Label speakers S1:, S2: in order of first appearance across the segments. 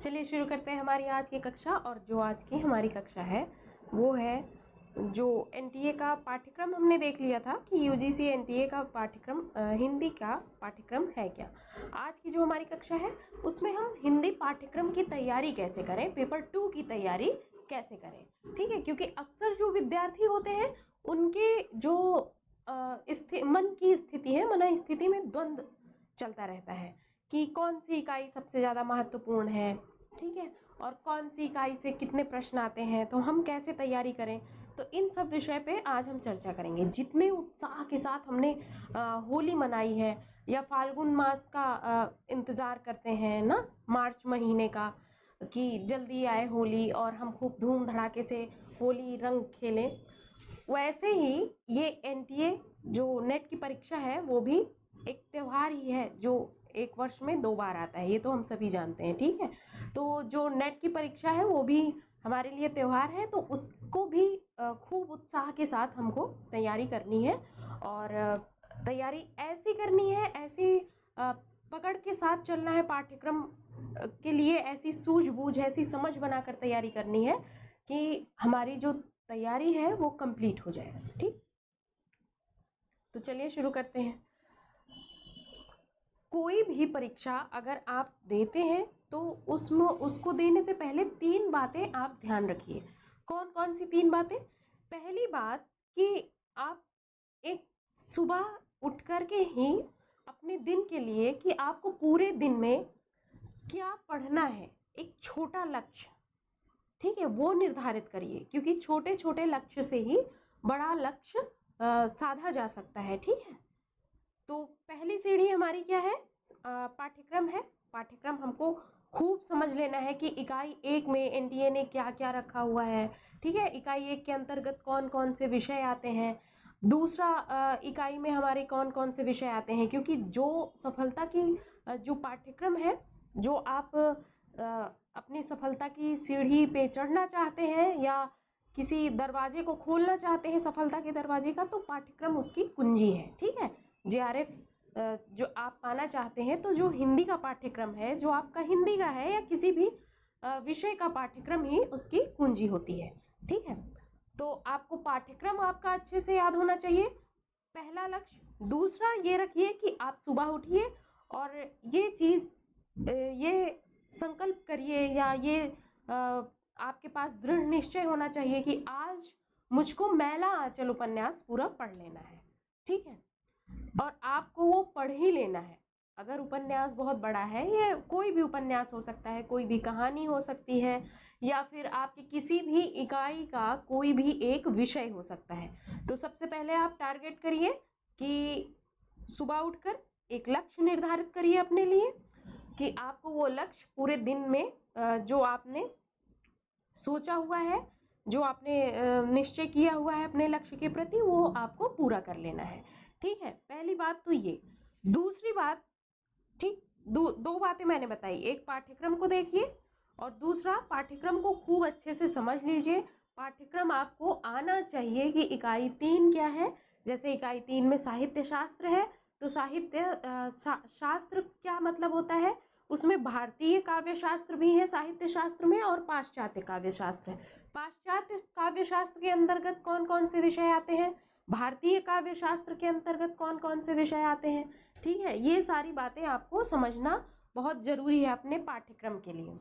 S1: चलिए शुरू करते हैं हमारी आज की कक्षा। और जो आज की हमारी कक्षा है वो है जो एनटीए का पाठ्यक्रम हमने देख लिया था कि यूजीसी एनटीए का पाठ्यक्रम हिंदी का पाठ्यक्रम है क्या। आज की जो हमारी कक्षा है उसमें हम हिंदी पाठ्यक्रम की तैयारी कैसे करें, पेपर 2 की तैयारी कैसे करें। ठीक है, क्योंकि अक्सर जो विद्यार्थी होते हैं उनके जो मन की स्थिति है, मन स्थिति में द्वंद्व चलता रहता है कि कौन सी इकाई सबसे ज़्यादा महत्वपूर्ण है, ठीक है, और कौन सी इकाई से कितने प्रश्न आते हैं, तो हम कैसे तैयारी करें। तो इन सब विषय पे आज हम चर्चा करेंगे। जितने उत्साह के साथ हमने होली मनाई है या फाल्गुन मास का इंतज़ार करते हैं ना, मार्च महीने का, कि जल्दी आए होली और हम खूब धूम धड़ाके से होली रंग खेलें, वैसे ही ये एनटीए जो नेट की परीक्षा है वो भी एक त्यौहार ही है जो एक वर्ष में 2 बार आता है, ये तो हम सभी जानते हैं। ठीक है, तो जो नेट की परीक्षा है वो भी हमारे लिए त्यौहार है, तो उसको भी खूब उत्साह के साथ हमको तैयारी करनी है। और तैयारी ऐसी करनी है, ऐसी पकड़ के साथ चलना है पाठ्यक्रम के लिए, ऐसी सूझबूझ, ऐसी समझ बनाकर तैयारी करनी है कि हमारी जो तैयारी है वो कंप्लीट हो जाए। ठीक, तो चलिए शुरू करते हैं। कोई भी परीक्षा अगर आप देते हैं तो उसमें उसको देने से पहले 3 बातें आप ध्यान रखिए। कौन कौन सी 3 बातें? पहली बात कि आप एक सुबह उठ कर के ही अपने दिन के लिए कि आपको पूरे दिन में क्या पढ़ना है, एक छोटा लक्ष्य, ठीक है, वो निर्धारित करिए, क्योंकि छोटे छोटे लक्ष्य से ही बड़ा लक्ष्य साधा जा सकता है। ठीक है, तो पहली सीढ़ी हमारी क्या है? पाठ्यक्रम है। पाठ्यक्रम हमको खूब समझ लेना है कि इकाई 1 में एनटीए ने क्या क्या रखा हुआ है। ठीक है, इकाई 1 के अंतर्गत कौन कौन से विषय आते हैं, दूसरा इकाई में हमारे कौन कौन से विषय आते हैं, क्योंकि जो सफलता की जो पाठ्यक्रम है, जो आप अपनी सफलता की सीढ़ी पे चढ़ना चाहते हैं या किसी दरवाजे को खोलना चाहते हैं सफलता के दरवाजे का, तो पाठ्यक्रम उसकी कुंजी है। ठीक है, जेआरएफ जो आप पाना चाहते हैं, तो जो हिंदी का पाठ्यक्रम है, जो आपका हिंदी का है या किसी भी विषय का पाठ्यक्रम ही उसकी कुंजी होती है। ठीक है, तो आपको पाठ्यक्रम आपका अच्छे से याद होना चाहिए, पहला लक्ष्य। दूसरा ये रखिए कि आप सुबह उठिए और ये चीज़ ये संकल्प करिए या ये आपके पास दृढ़ निश्चय होना चाहिए कि आज मुझको मैला आंचल उपन्यास पूरा पढ़ लेना है। ठीक है, और आपको वो पढ़ ही लेना है। अगर उपन्यास बहुत बड़ा है, ये कोई भी उपन्यास हो सकता है, कोई भी कहानी हो सकती है, या फिर आपकी किसी भी इकाई का कोई भी एक विषय हो सकता है, तो सबसे पहले आप टारगेट करिए कि सुबह उठकर एक लक्ष्य निर्धारित करिए अपने लिए कि आपको वो लक्ष्य पूरे दिन में जो आपने सोचा हुआ है, जो आपने निश्चय किया हुआ है अपने लक्ष्य के प्रति, वो आपको पूरा कर लेना है। ठीक है, पहली बात तो ये। दूसरी बात, ठीक, दो बातें मैंने बताई, एक पाठ्यक्रम को देखिए और दूसरा पाठ्यक्रम को खूब अच्छे से समझ लीजिए। पाठ्यक्रम आपको आना चाहिए कि इकाई 3 क्या है। जैसे इकाई 3 में साहित्य शास्त्र है, तो साहित्य शास्त्र क्या मतलब होता है, उसमें भारतीय काव्य शास्त्र भी है साहित्य शास्त्र में और पाश्चात्य काव्य शास्त्र है। पाश्चात्य काव्य शास्त्र के अंतर्गत कौन कौन से विषय आते हैं, भारतीय काव्य शास्त्र के अंतर्गत कौन कौन से विषय आते हैं। ठीक है, ये सारी बातें आपको समझना बहुत ज़रूरी है अपने पाठ्यक्रम के लिए।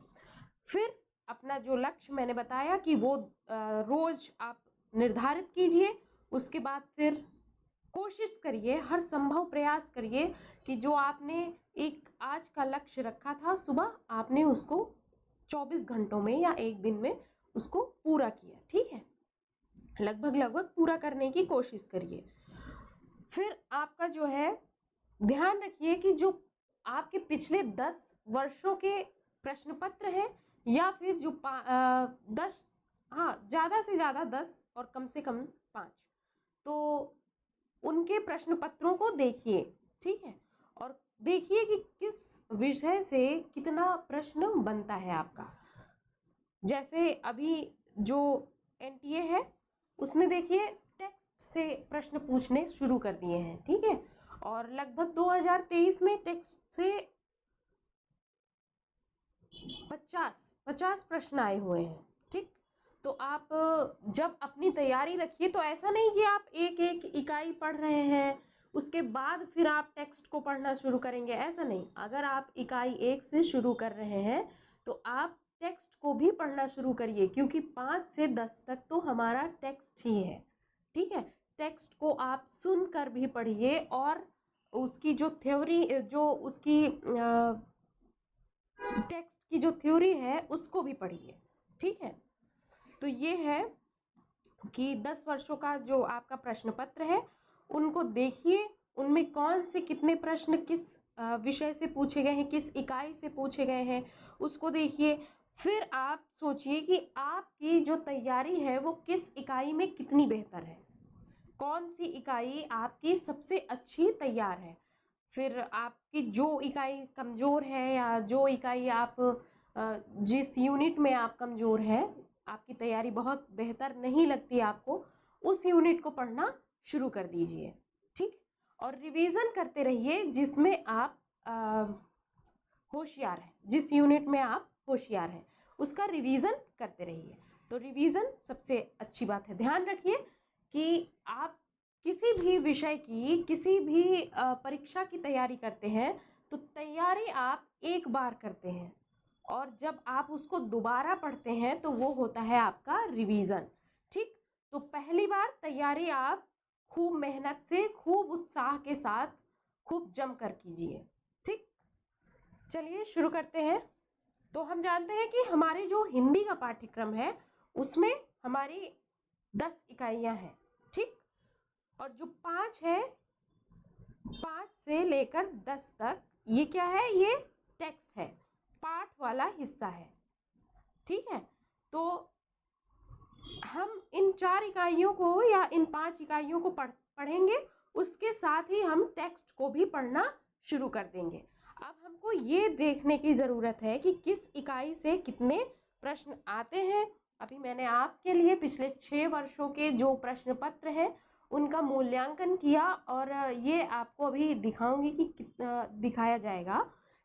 S1: फिर अपना जो लक्ष्य मैंने बताया कि वो रोज़ आप निर्धारित कीजिए। उसके बाद फिर कोशिश करिए, हर संभव प्रयास करिए कि जो आपने एक आज का लक्ष्य रखा था सुबह, आपने उसको 24 घंटों में या एक दिन में उसको पूरा किया। ठीक है, लगभग पूरा करने की कोशिश करिए। फिर आपका जो है ध्यान रखिए कि जो आपके पिछले 10 वर्षों के प्रश्न पत्र हैं या फिर जो 10, हाँ, ज़्यादा से ज़्यादा 10 और कम से कम 5, तो उनके प्रश्न पत्रों को देखिए। ठीक है, और देखिए कि किस विषय से कितना प्रश्न बनता है आपका। जैसे अभी जो एनटीए है उसने देखिए टेक्स्ट से प्रश्न पूछने शुरू कर दिए हैं। ठीक है, और लगभग 2023 में टेक्स्ट से 50 प्रश्न आए हुए हैं। ठीक, तो आप जब अपनी तैयारी रखिए तो ऐसा नहीं कि आप एक एक इकाई पढ़ रहे हैं उसके बाद फिर आप टेक्स्ट को पढ़ना शुरू करेंगे, ऐसा नहीं। अगर आप इकाई 1 से शुरू कर रहे हैं तो आप टेक्स्ट को भी पढ़ना शुरू करिए, क्योंकि 5 से 10 तक तो हमारा टेक्स्ट ही है। ठीक है, टेक्स्ट को आप सुनकर भी पढ़िए और उसकी जो थ्योरी, जो उसकी टेक्स्ट की जो थ्योरी है उसको भी पढ़िए। ठीक है, तो ये है कि 10 वर्षों का जो आपका प्रश्न पत्र है उनको देखिए, उनमें कौन से कितने प्रश्न किस विषय से पूछे गए हैं, किस इकाई से पूछे गए हैं उसको देखिए। फिर आप सोचिए कि आपकी जो तैयारी है वो किस इकाई में कितनी बेहतर है, कौन सी इकाई आपकी सबसे अच्छी तैयार है। फिर आपकी जो इकाई कमज़ोर है या जो इकाई आप जिस यूनिट में आप कमज़ोर है, आपकी तैयारी बहुत बेहतर नहीं लगती आपको, उस यूनिट को पढ़ना शुरू कर दीजिए। ठीक, और रिवीजन करते रहिए जिसमें आप होशियार हैं, जिस यूनिट में आप होशियार हैं उसका रिवीजन करते रहिए। तो रिवीजन सबसे अच्छी बात है। ध्यान रखिए कि आप किसी भी विषय की, किसी भी परीक्षा की तैयारी करते हैं तो तैयारी आप एक बार करते हैं और जब आप उसको दोबारा पढ़ते हैं तो वो होता है आपका रिवीजन। ठीक, तो पहली बार तैयारी आप खूब मेहनत से, खूब उत्साह के साथ, खूब जमकर कीजिए। ठीक, चलिए शुरू करते हैं। तो हम जानते हैं कि हमारे जो हिंदी का पाठ्यक्रम है उसमें हमारी 10 इकाइयां हैं। ठीक, और जो 5 है, 5 से लेकर 10 तक ये क्या है, ये टेक्स्ट है, पाठ वाला हिस्सा है। ठीक है, तो हम इन 4 इकाइयों को या इन 5 इकाइयों को पढ़ेंगे, उसके साथ ही हम टेक्स्ट को भी पढ़ना शुरू कर देंगे। अब हमको ये देखने की ज़रूरत है कि किस इकाई से कितने प्रश्न आते हैं। अभी मैंने आपके लिए पिछले 6 वर्षों के जो प्रश्न पत्र हैं उनका मूल्यांकन किया और ये आपको अभी दिखाऊंगी कि दिखाया जाएगा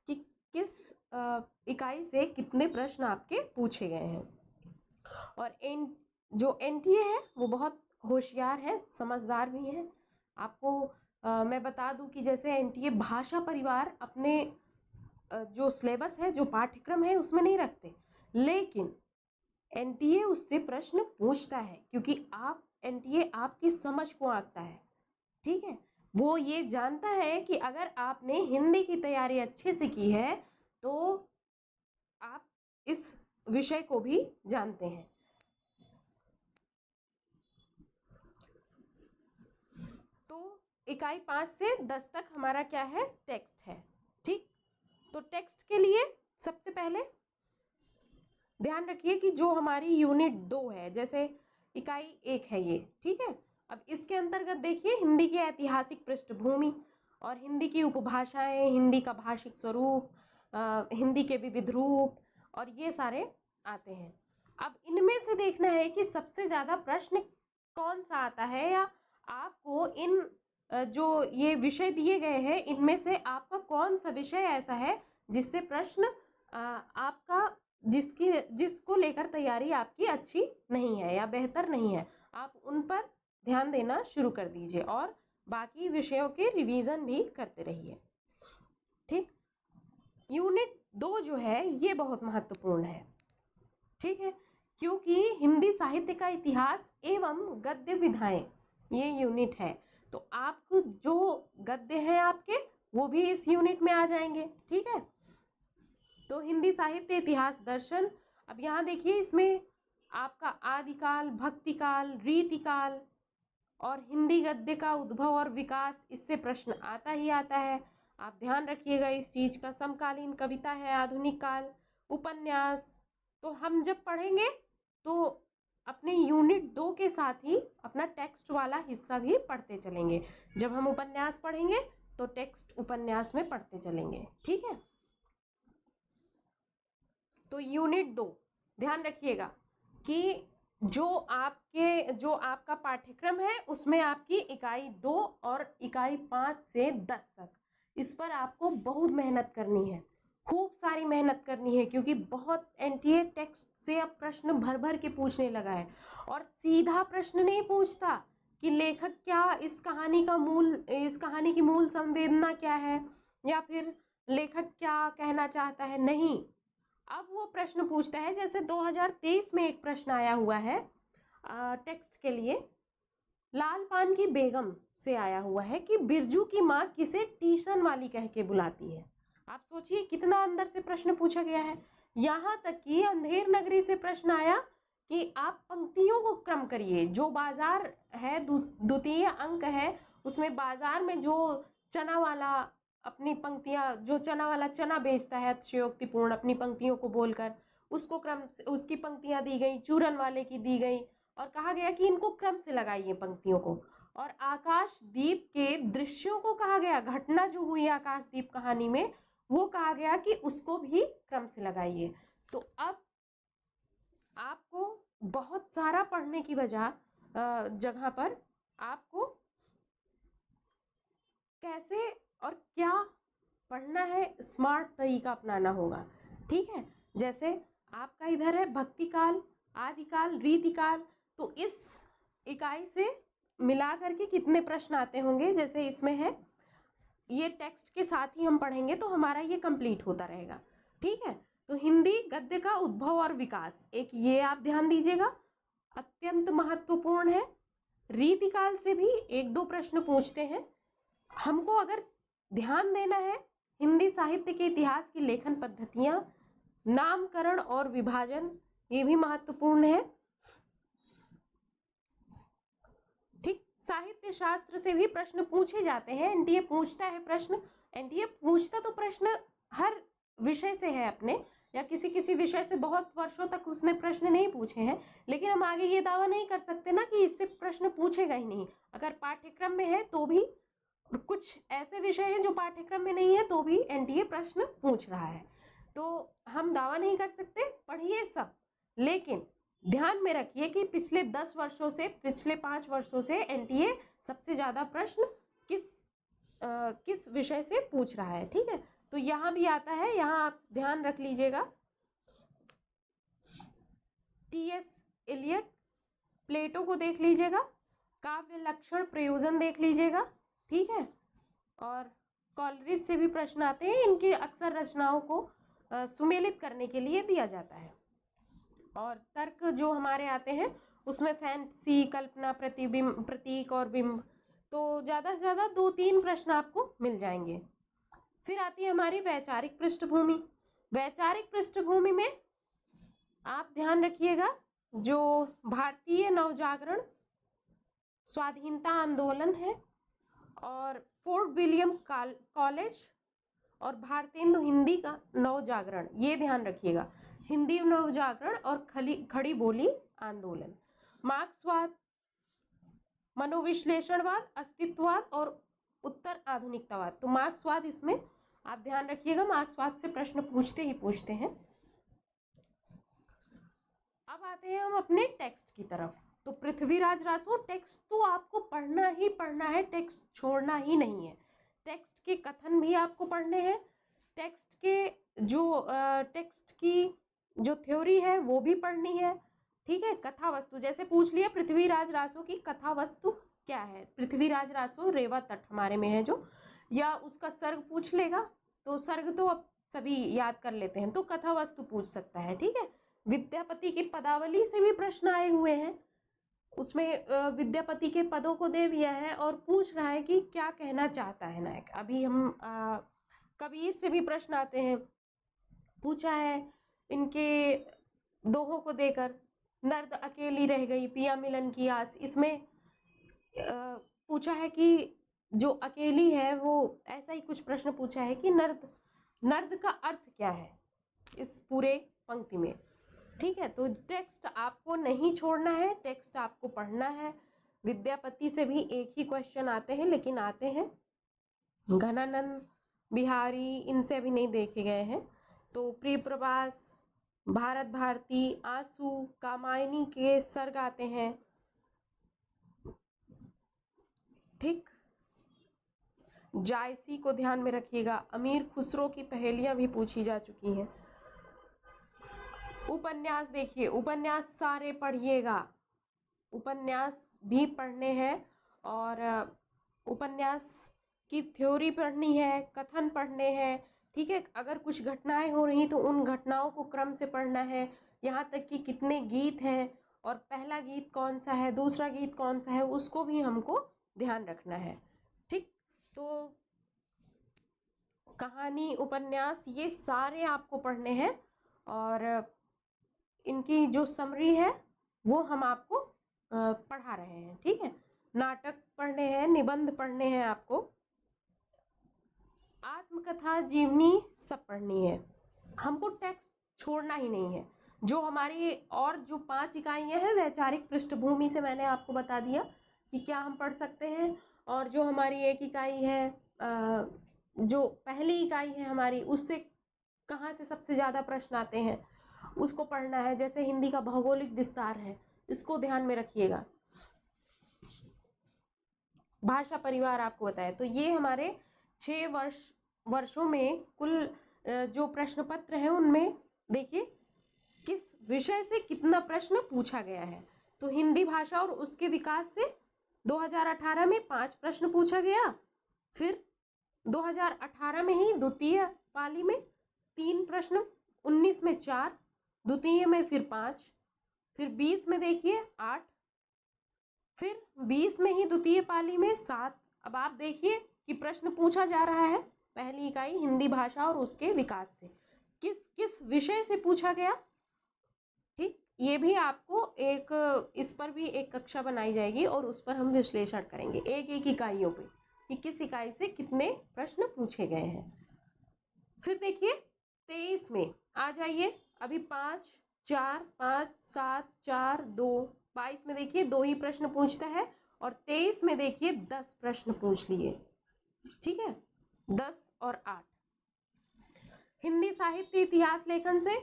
S1: कि किस इकाई से कितने प्रश्न आपके पूछे गए हैं। और जो एनटीए है वो बहुत होशियार है, समझदार भी है। आपको मैं बता दूं कि जैसे एनटीए भाषा परिवार अपने जो सिलेबस है, जो पाठ्यक्रम है उसमें नहीं रखते, लेकिन एनटीए उससे प्रश्न पूछता है क्योंकि एनटीए आपकी समझ को आंकता है। ठीक है, वो ये जानता है कि अगर आपने हिंदी की तैयारी अच्छे से की है तो आप इस विषय को भी जानते हैं। तो इकाई 5 से 10 तक हमारा क्या है, टेक्स्ट है। ठीक, तो टेक्स्ट के लिए सबसे पहले ध्यान रखिए कि जो हमारी यूनिट 2 है, जैसे इकाई 1 है ये, ठीक है। अब इसके अंतर्गत देखिए हिंदी की ऐतिहासिक पृष्ठभूमि और हिंदी की उपभाषाएं, हिंदी का भाषिक स्वरूप, हिंदी के विविध रूप और ये सारे आते हैं। अब इनमें से देखना है कि सबसे ज़्यादा प्रश्न कौन सा आता है, या आपको इन जो ये विषय दिए गए हैं इनमें से आपका कौन सा विषय ऐसा है जिससे प्रश्न आपका जिसको लेकर तैयारी आपकी अच्छी नहीं है या बेहतर नहीं है, आप उन पर ध्यान देना शुरू कर दीजिए और बाकी विषयों के रिवीजन भी करते रहिए। ठीक, यूनिट 2 जो है ये बहुत महत्वपूर्ण है। ठीक है, क्योंकि हिंदी साहित्य का इतिहास एवं गद्य विधाएं ये यूनिट है, तो आपको जो गद्य हैं आपके वो भी इस यूनिट में आ जाएंगे। ठीक है, तो हिंदी साहित्य, इतिहास, दर्शन। अब यहाँ देखिए इसमें आपका आदिकाल, भक्तिकाल, रीतिकाल और हिंदी गद्य का उद्भव और विकास, इससे प्रश्न आता ही आता है। आप ध्यान रखिएगा इस चीज़ का। समकालीन कविता है, आधुनिक काल, उपन्यास। तो हम जब पढ़ेंगे तो अपने यूनिट 2 के साथ ही अपना टेक्स्ट वाला हिस्सा भी पढ़ते चलेंगे। जब हम उपन्यास पढ़ेंगे तो टेक्स्ट उपन्यास में पढ़ते चलेंगे। ठीक है, तो यूनिट 2 ध्यान रखिएगा कि जो आपका पाठ्यक्रम है उसमें आपकी इकाई 2 और इकाई 5 से 10 तक, इस पर आपको बहुत मेहनत करनी है, खूब सारी मेहनत करनी है, क्योंकि बहुत एनटीए टेक्स्ट से अब प्रश्न भर भर के पूछने लगा है और सीधा प्रश्न नहीं पूछता कि लेखक क्या इस कहानी की मूल संवेदना क्या है, या फिर लेखक क्या कहना चाहता है। नहीं, अब वो प्रश्न पूछता है, जैसे 2023 में एक प्रश्न आया हुआ है टेक्स्ट के लिए, लाल पान की बेगम से आया हुआ है कि बिरजू की माँ किसे ट्यूशन वाली कह के बुलाती है। आप सोचिए कितना अंदर से प्रश्न पूछा गया है। यहाँ तक कि अंधेर नगरी से प्रश्न आया कि आप पंक्तियों को क्रम करिए। जो बाजार है, द्वितीय अंक है, उसमें बाजार में जो चना वाला अपनी पंक्तियां, जो चना वाला चना बेचता है अतिशयोक्तिपूर्ण अपनी पंक्तियों को बोलकर, उसको क्रम से उसकी पंक्तियां दी गई, चूरन वाले की दी गई और कहा गया कि इनको क्रम से लगाइए पंक्तियों को। और आकाशदीप के दृश्यों को कहा गया, घटना जो हुई आकाशदीप कहानी में वो कहा गया कि उसको भी क्रम से लगाइए। तो अब आपको बहुत सारा पढ़ने की जगह पर आपको कैसे और क्या पढ़ना है, स्मार्ट तरीका अपनाना होगा। ठीक है, जैसे आपका इधर है भक्तिकाल, आदिकाल, रीतिकाल, तो इस इकाई से मिला करके कितने प्रश्न आते होंगे, जैसे इसमें है, ये टेक्स्ट के साथ ही हम पढ़ेंगे तो हमारा ये कंप्लीट होता रहेगा। ठीक है, तो हिंदी गद्य का उद्भव और विकास, एक ये आप ध्यान दीजिएगा, अत्यंत महत्वपूर्ण है। रीतिकाल से भी एक दो प्रश्न पूछते हैं। हमको अगर ध्यान देना है, हिंदी साहित्य के इतिहास की लेखन पद्धतियां, नामकरण और विभाजन, ये भी महत्वपूर्ण है। ठीक, साहित्य शास्त्र से भी प्रश्न पूछे जाते हैं, एनटीए पूछता है प्रश्न। एनटीए पूछता तो प्रश्न हर विषय से है अपने, या किसी किसी विषय से बहुत वर्षों तक उसने प्रश्न नहीं पूछे हैं, लेकिन हम आगे ये दावा नहीं कर सकते ना कि इससे प्रश्न पूछेगा ही नहीं। अगर पाठ्यक्रम में है तो भी, कुछ ऐसे विषय हैं जो पाठ्यक्रम में नहीं है तो भी एनटीए प्रश्न पूछ रहा है, तो हम दावा नहीं कर सकते। पढ़िए सब, लेकिन ध्यान में रखिए कि पिछले 10 वर्षों से, पिछले 5 वर्षों से एनटीए सबसे ज्यादा प्रश्न किस विषय से पूछ रहा है। ठीक है, तो यहाँ भी आता है, यहाँ आप ध्यान रख लीजिएगा, टीएस इलियट, प्लेटो को देख लीजिएगा, काव्य लक्षण प्रयोजन देख लीजिएगा। ठीक है, और कॉलरिज से भी प्रश्न आते हैं, इनकी अक्सर रचनाओं को सुमेलित करने के लिए दिया जाता है। और तर्क जो हमारे आते हैं उसमें फैंटेसी, कल्पना, प्रतिबिंब, प्रतीक और बिंब, तो ज़्यादा से ज़्यादा 2-3 प्रश्न आपको मिल जाएंगे। फिर आती है हमारी वैचारिक पृष्ठभूमि। वैचारिक पृष्ठभूमि में आप ध्यान रखिएगा, जो भारतीय नवजागरण, स्वाधीनता आंदोलन है, और फोर्ट विलियम कॉलेज और भारतेंदु हिंदी का नवजागरण, ये ध्यान रखिएगा, हिंदी नवजागरण और खड़ी बोली आंदोलन, मार्क्सवाद, मनोविश्लेषणवाद, अस्तित्ववाद और उत्तर आधुनिकतावाद। तो मार्क्सवाद, इसमें आप ध्यान रखिएगा, मार्क्सवाद से प्रश्न पूछते ही पूछते हैं। अब आते हैं हम अपने टेक्स्ट की तरफ। तो पृथ्वीराज रासो, टेक्स्ट तो आपको पढ़ना ही पढ़ना है, टेक्स्ट छोड़ना ही नहीं है। टेक्स्ट के कथन भी आपको पढ़ने हैं, टेक्स्ट की जो थ्योरी है वो भी पढ़नी है। ठीक है, कथा वस्तु, जैसे पूछ लिया पृथ्वीराज रासो की कथा वस्तु क्या है, पृथ्वीराज रासो रेवा तट हमारे में है जो, या उसका सर्ग पूछ लेगा, तो सर्ग तो अब सभी याद कर लेते हैं, तो कथा वस्तु पूछ सकता है। ठीक है, विद्यापति की पदावली से भी प्रश्न आए हुए हैं, उसमें विद्यापति के पदों को दे दिया है और पूछ रहा है कि क्या कहना चाहता है नायक। अभी हम कबीर से भी प्रश्न आते हैं, पूछा है इनके दोहों को देकर, नर्द अकेली रह गई पिया मिलन की आस, इसमें पूछा है कि जो अकेली है वो, ऐसा ही कुछ प्रश्न पूछा है कि नर्द का अर्थ क्या है इस पूरे पंक्ति में। ठीक है, तो टेक्स्ट आपको नहीं छोड़ना है, टेक्स्ट आपको पढ़ना है। विद्यापति से भी एक ही क्वेश्चन आते हैं, लेकिन आते हैं, घनानंद, बिहारी, इनसे अभी नहीं देखे गए हैं। तो प्रिय प्रवास, भारत भारती, आंसू, कामायनी के सर्ग आते हैं। ठीक, जायसी को ध्यान में रखिएगा। अमीर खुसरो की पहेलियां भी पूछी जा चुकी हैं। उपन्यास देखिए, उपन्यास सारे पढ़िएगा, उपन्यास भी पढ़ने हैं और उपन्यास की थ्योरी पढ़नी है, कथन पढ़ने हैं, ठीक है। अगर कुछ घटनाएं हो रही तो उन घटनाओं को क्रम से पढ़ना है, यहाँ तक कि कितने गीत हैं और पहला गीत कौन सा है, दूसरा गीत कौन सा है, उसको भी हमको ध्यान रखना है, ठीक। तो कहानी, उपन्यास, ये सारे आपको पढ़ने हैं और इनकी जो समरी है वो हम आपको पढ़ा रहे हैं, ठीक है। नाटक पढ़ने हैं, निबंध पढ़ने हैं, आपको आत्मकथा, जीवनी सब पढ़नी है। हमको टेक्स्ट छोड़ना ही नहीं है। जो हमारी और जो 5 इकाइयाँ हैं वैचारिक पृष्ठभूमि से मैंने आपको बता दिया कि क्या हम पढ़ सकते हैं, और जो हमारी 1 इकाई है, जो पहली इकाई है हमारी, उससे कहाँ से सबसे ज़्यादा प्रश्न आते हैं उसको पढ़ना है। जैसे हिंदी का भौगोलिक विस्तार है, इसको ध्यान में रखिएगा। भाषा परिवार आपको बताया। तो ये हमारे 6 वर्षों में कुल जो प्रश्न पत्र हैं उनमें देखिए किस विषय से कितना प्रश्न पूछा गया है। तो हिंदी भाषा और उसके विकास से 2018 में 5 प्रश्न पूछा गया, फिर 2018 में ही द्वितीय पाली में 3 प्रश्न, 19 में 4, द्वितीय में फिर 5, फिर 20 में देखिए 8, फिर 20 में ही द्वितीय पाली में 7। अब आप देखिए कि प्रश्न पूछा जा रहा है पहली इकाई हिंदी भाषा और उसके विकास से किस किस विषय से पूछा गया, ठीक। ये भी आपको इस पर भी एक कक्षा बनाई जाएगी और उस पर हम विश्लेषण करेंगे एक एक इकाइयों पे कि किस इकाई से कितने प्रश्न पूछे गए हैं। फिर देखिए 23 में आ जाइए, अभी 5, 4, 5, 7, 4, 2, 22 में देखिए 2 ही प्रश्न पूछता है और 23 में देखिए 10 प्रश्न पूछ लिए, ठीक है, 10 और 8। हिंदी साहित्य इतिहास लेखन से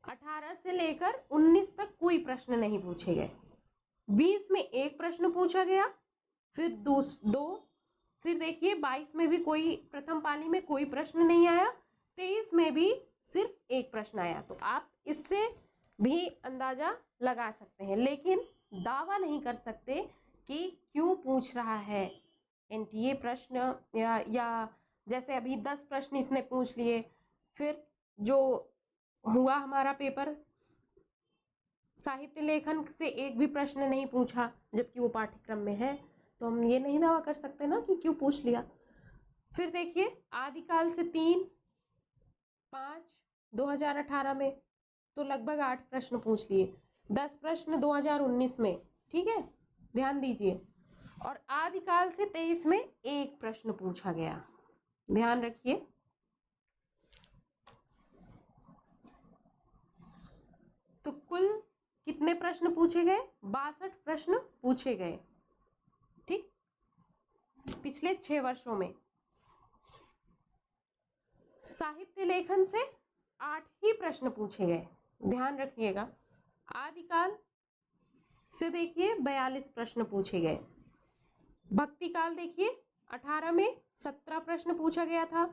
S1: 18 से लेकर 19 तक कोई प्रश्न नहीं पूछे गए। 20 में 1 प्रश्न पूछा गया, फिर 2, फिर देखिए 22 में भी कोई, प्रथम पाली में कोई प्रश्न नहीं आया, 23 में भी सिर्फ 1 प्रश्न आया। तो आप इससे भी अंदाजा लगा सकते हैं, लेकिन दावा नहीं कर सकते कि क्यों पूछ रहा है एनटीए प्रश्न, या जैसे अभी 10 प्रश्न इसने पूछ लिए, फिर जो हुआ हमारा पेपर साहित्य लेखन से 1 भी प्रश्न नहीं पूछा जबकि वो पाठ्यक्रम में है, तो हम ये नहीं दावा कर सकते ना कि क्यों पूछ लिया। फिर देखिए आदिकाल से 3, 5 2018 में, तो लगभग 8 प्रश्न पूछ लिए, 10 प्रश्न 2019 में, ठीक है, ध्यान दीजिए। और आदिकाल से 23 में 1 प्रश्न पूछा गया, ध्यान रखिए। तो कुल कितने प्रश्न पूछे गए? 62 प्रश्न पूछे गए, ठीक, पिछले 6 वर्षों में। साहित्य लेखन से 8 ही प्रश्न पूछे गए, ध्यान रखिएगा। आदिकाल से देखिए 42 प्रश्न पूछे गए। भक्ति काल देखिए 18 में 17 प्रश्न पूछा गया था,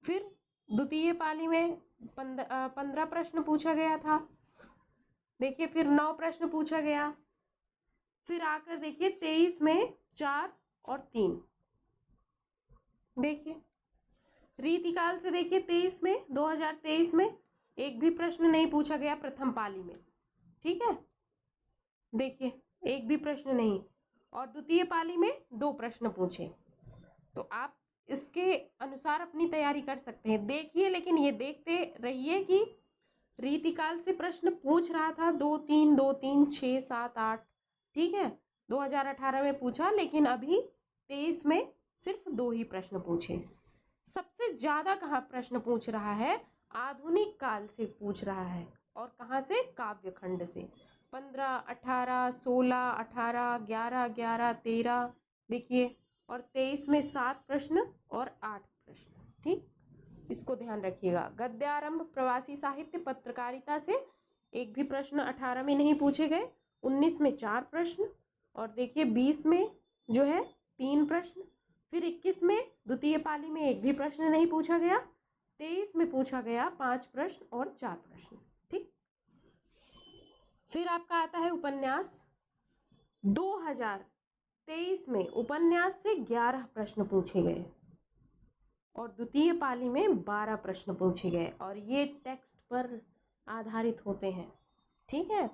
S1: फिर द्वितीय पाली में 15 प्रश्न पूछा गया था, देखिए फिर 9 प्रश्न पूछा गया, फिर आकर देखिए 23 में 4 और 3। देखिए रीतिकाल से देखिए 2023 में 1 भी प्रश्न नहीं पूछा गया प्रथम पाली में, ठीक है, देखिए 1 भी प्रश्न नहीं, और द्वितीय पाली में 2 प्रश्न पूछे। तो आप इसके अनुसार अपनी तैयारी कर सकते हैं, देखिए, लेकिन ये देखते रहिए कि रीतिकाल से प्रश्न पूछ रहा था 2, 3, 2, 3, 6, 7, 8, ठीक है, 2018 में पूछा, लेकिन अभी 23 में सिर्फ 2 ही प्रश्न पूछे। सबसे ज्यादा कहाँ प्रश्न पूछ रहा है? आधुनिक काल से पूछ रहा है, और कहाँ से? काव्य खंड से। 15, 18, 16, 18, 11, 11, 13, देखिए, और 23 में 7 प्रश्न और 8 प्रश्न, ठीक, इसको ध्यान रखिएगा। गद्यारंभ, प्रवासी साहित्य, पत्रकारिता से 1 भी प्रश्न 18 में नहीं पूछे गए, 19 में 4 प्रश्न, और देखिए 20 में जो है 3 प्रश्न, फिर 21 में द्वितीय पाली में एक भी प्रश्न नहीं पूछा गया। 23 में पूछा गया 5 प्रश्न और 4 प्रश्न। ठीक, फिर आपका आता है उपन्यास। 2023 में उपन्यास से 11 प्रश्न पूछे गए और द्वितीय पाली में 12 प्रश्न पूछे गए और ये टेक्स्ट पर आधारित होते हैं। ठीक है,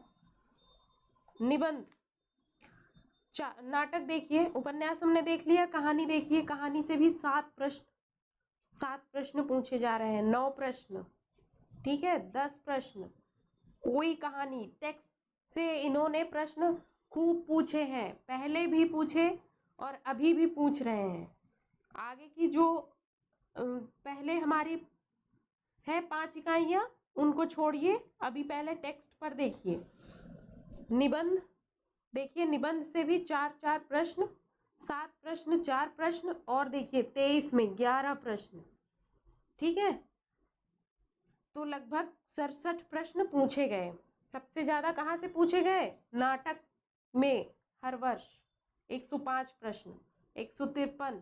S1: निबंध, नाटक देखिए, उपन्यास हमने देख लिया, कहानी देखिए, कहानी से भी 7 प्रश्न पूछे जा रहे हैं, 9 प्रश्न। ठीक है, 10 प्रश्न। कोई कहानी टेक्स्ट से इन्होंने प्रश्न खूब पूछे हैं, पहले भी पूछे और अभी भी पूछ रहे हैं। आगे की जो पहले हमारी है 5 इकाइयाँ उनको छोड़िए, अभी पहले टेक्स्ट पर देखिए। निबंध देखिए, निबंध से भी 4 प्रश्न, 7 प्रश्न, 4 प्रश्न और देखिए 23 में 11 प्रश्न। ठीक है, तो लगभग 67 प्रश्न पूछे गए। सबसे ज़्यादा कहाँ से पूछे गए? नाटक में हर वर्ष 105 प्रश्न, 153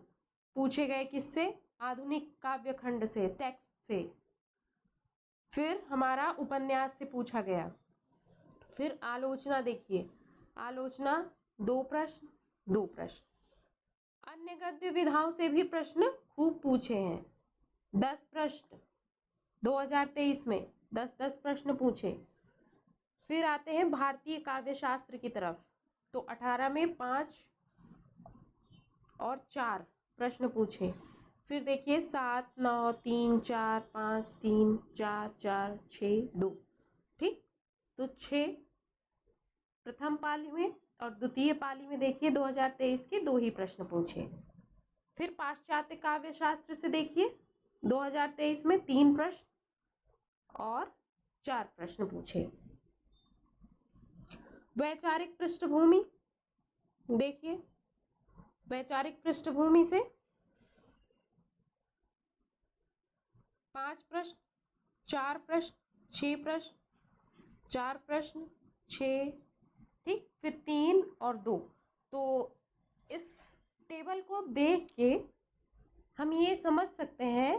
S1: पूछे गए। किससे? आधुनिक काव्य खंड से, टेक्स्ट से। फिर हमारा उपन्यास से पूछा गया। फिर आलोचना देखिए, आलोचना 2 प्रश्न, 2 प्रश्न। अन्य गद्य विधाओं से भी प्रश्न खूब पूछे हैं, 10 प्रश्न 2023 में 10 प्रश्न पूछे। फिर आते हैं भारतीय काव्य शास्त्र की तरफ, तो 18 में 5 और 4 प्रश्न पूछे। फिर देखिए 7, 9, 3, 4, 5, 3, 4, 4, 6, 2। ठीक, तो 6 प्रथम पाली में और द्वितीय पाली में देखिए 2023 के 2 ही प्रश्न पूछे। फिर पाश्चात्य काव्य शास्त्र से देखिए 2023 में 3 प्रश्न और 4 प्रश्न पूछे। वैचारिक पृष्ठभूमि देखिए, वैचारिक पृष्ठभूमि से 5 प्रश्न, 4 प्रश्न, 6 प्रश्न, 4 प्रश्न, 6। ठीक, फिर 3 और 2। तो इस टेबल को देख के हम ये समझ सकते हैं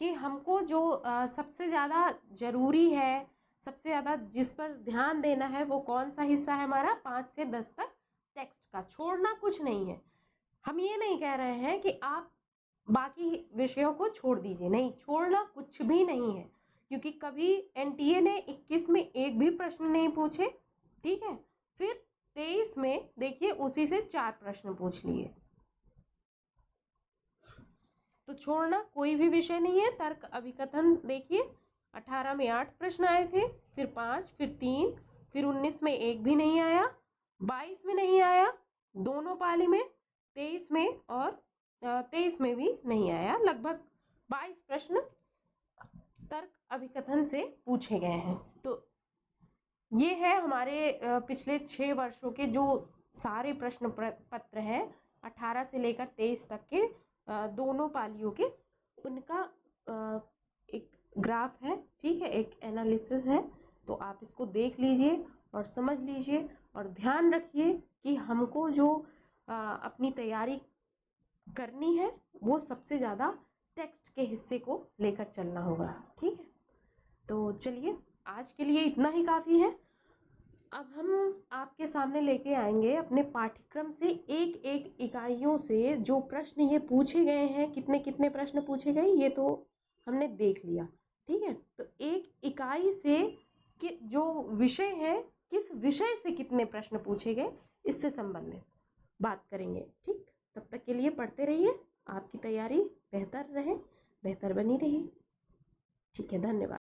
S1: कि हमको जो सबसे ज़्यादा ज़रूरी है, सबसे ज़्यादा जिस पर ध्यान देना है वो कौन सा हिस्सा है हमारा? 5 से 10 तक टेक्स्ट का। छोड़ना कुछ नहीं है। हम ये नहीं कह रहे हैं कि आप बाकी विषयों को छोड़ दीजिए, नहीं, छोड़ना कुछ भी नहीं है, क्योंकि कभी एनटीए ने 21 में एक भी प्रश्न नहीं पूछे। ठीक है, फिर 23 में देखिए उसी से 4 प्रश्न पूछ लिए, तो छोड़ना कोई भी विषय नहीं है। तर्क अभिकथन देखिए, 18 में 8 प्रश्न आए थे, फिर 5, फिर 3, फिर 19 में एक भी नहीं आया, 22 में नहीं आया दोनों पाली में, 23 में और 23 में भी नहीं आया। लगभग 22 प्रश्न तर्क अभिकथन से पूछे गए हैं। तो ये है हमारे पिछले 6 वर्षों के जो सारे प्रश्न पत्र हैं, 18 से लेकर 23 तक के दोनों पालियों के, उनका एक ग्राफ है। ठीक है, एक एनालिसिस है। तो आप इसको देख लीजिए और समझ लीजिए और ध्यान रखिए कि हमको जो अपनी तैयारी करनी है वो सबसे ज़्यादा टेक्स्ट के हिस्से को लेकर चलना होगा। ठीक है, तो चलिए आज के लिए इतना ही काफ़ी है। अब हम आपके सामने लेके आएंगे अपने पाठ्यक्रम से एक एक इकाइयों से जो प्रश्न ये पूछे गए हैं, कितने कितने प्रश्न पूछे गए ये तो हमने देख लिया। ठीक है, तो एक इकाई से कि जो विषय है, किस विषय से कितने प्रश्न पूछे गए, इससे संबंधित बात करेंगे। ठीक, तब तक के लिए पढ़ते रहिए, आपकी तैयारी बेहतर रहे, बेहतर बनी रहे। ठीक है, धन्यवाद।